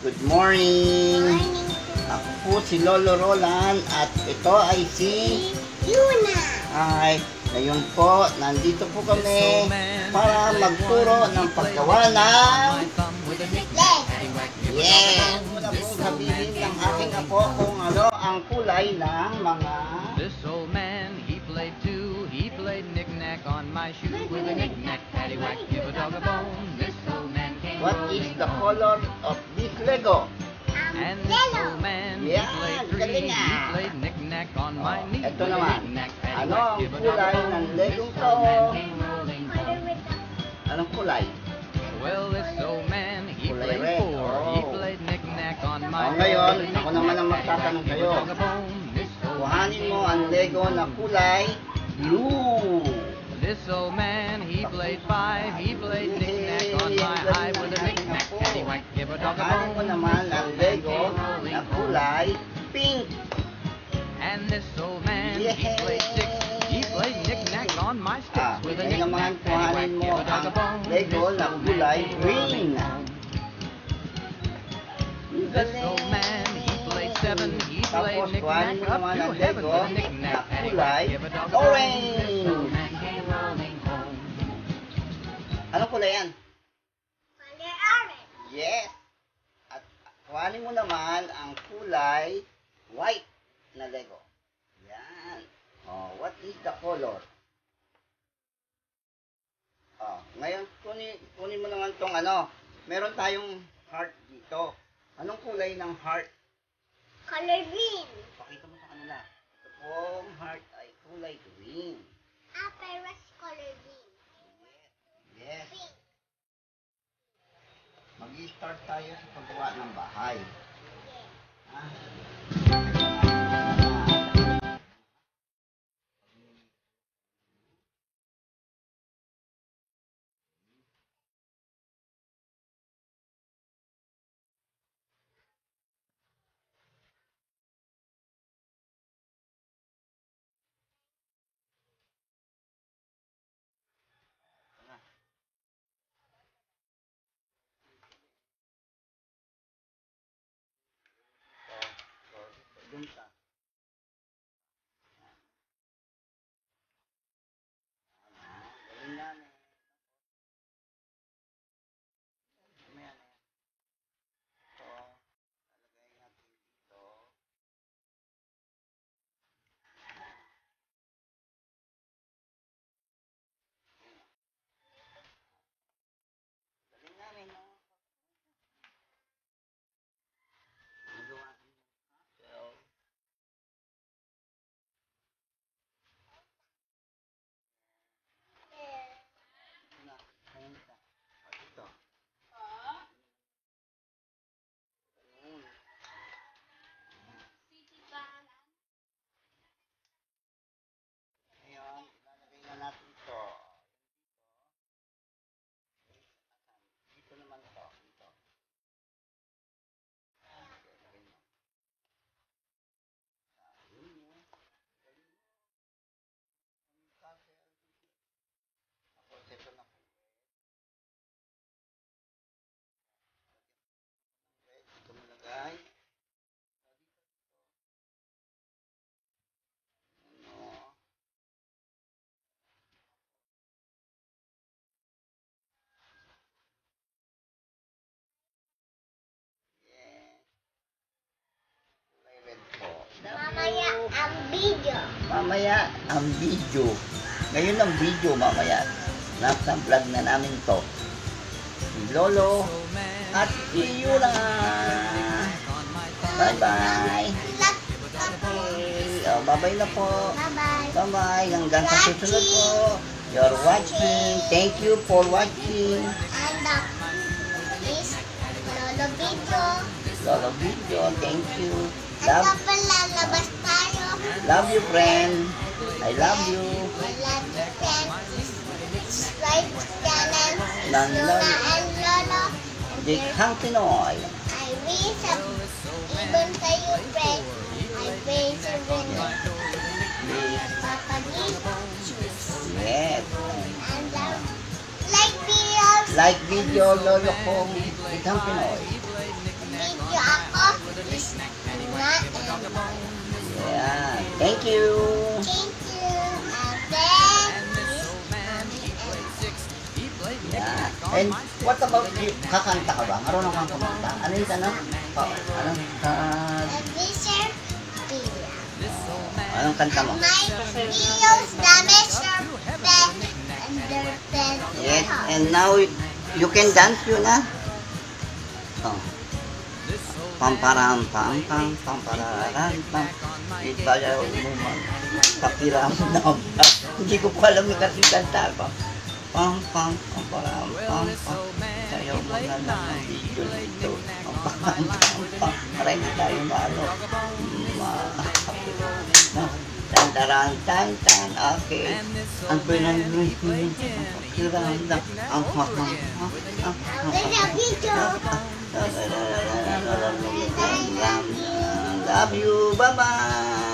Good morning! Ako po si Lolo Roland at ito ay si Yuna! Ay, ngayon po, nandito po kami para magturo ng paggawa ng yes! Muna po sabihin ng aking apo kung ano ang kulay ng mga This old man, he played too. He played knick-knack on my shoe with a knick-knack, paddywhack, give a dog a bone. This old man came what is the color of this Lego? and this old man, he Yeah, played three. galing He ah. played knick-knack on my knee Ito with a naman, knick-knack, ano paddywhack, ang give a dog a kulay bone. ng This Legong to? old man came rolling home. Anong kulay? Well, this old man, he Kulay played red. four. He Oh. played knick-knack on my Ngayon, knee with a ako naman ang knick-knack, magtatanong paddywhack, sa'yo. give a dog a bone. This old Kuhanin mo ang Lego na kulay blue. This old man, he played five. He played knick-knack on my eye with a knick-knack, paddywhack, give a dog a Kuhanin mo bone. naman ang Lego na kulay pink. And this old man, he Yay! played six. He played knick-knack on my sticks with a Ngayon naman knick-knack, paddywhack, kuhanin mo give a dog a ang bone. Lego na kulay green. This old man, he played seven. He played Tapos knick-knack kuhanin mo up naman to ang heaven Lego with a na knick-knack, kulay paddywhack, give a dog a bone. This orange. old man came rolling home. Anong kulay yan? Color orange! Yes. At kuhanin mo naman ang kulay white na Lego. Yan. Oh, what is the color? Oh, ngayon kunin mo naman tong ano. Meron tayong heart dito. Anong kulay ng heart? Color green! Pakita mo sa kanila. Ito pong heart ay kulay green. Pero color green. Yes. Pink. Mag-i-start tayo sa paggawa ng bahay. Ah. Dun sa galing namin. Mamaya na yan. Ito, lalagay natin dito. Galing namin, no? Nagawa ko yung castle. Na, ayun ka. O, dito. Ayun. Ngayon, ilalagay na natin ito. Dito naman ito. Dito. Okay, lagay mo. Ayun mo. Galing mo. Ang castle. Tapos ito na po. Dito mo lagay. Ano. Yes. Kulay red po. Mamaya ang video. Mamaya ang video. Ngayon ang video mamaya. Nasa vlog na namin to. Si Lolo at si Yula. Bye-bye. Okay. Oh, bye-bye na po. Bye-bye. Bye-bye. Hanggang sa susunod po. You're watching. Thank you for watching. And please, Lolo Video. Lolo Video. Thank you. At Love. pala, labas tayo. Love you, friend. I love you. I love you, friends. Subscribe to channel Ng Lola and Lolo. Dikhang Pinoy. I wish ibon kayo, friends. I wish ibon Papa Gito. Yes. And like videos. Like video, lolo kong Dikhang Pinoy. Video ako is na Yeah. Thank you. thank you. And then Yeah. And what about you? Kakanta ka ba? Marunong kang kumanta? Ano yung tanong? Anong, Mr. Pila. anong kanta mo? My videos na Mr. Pet and their pet. Yes, and now you can dance yun na. Oh. Pamparam pam pam pampararan pam. Ibayaw mo man. Papiram na. Hindi ko pa alam yung kasi kanta ko. Pam pam pamparam pam pam. Sayaw mo na lang ang video nito. Pam pam pam. Para hindi tayo maano. Tantaran tan tan. Okay. Ang pinag-release mo yung pakiramdam. Ang Mr. Video. Love you. Bye-bye.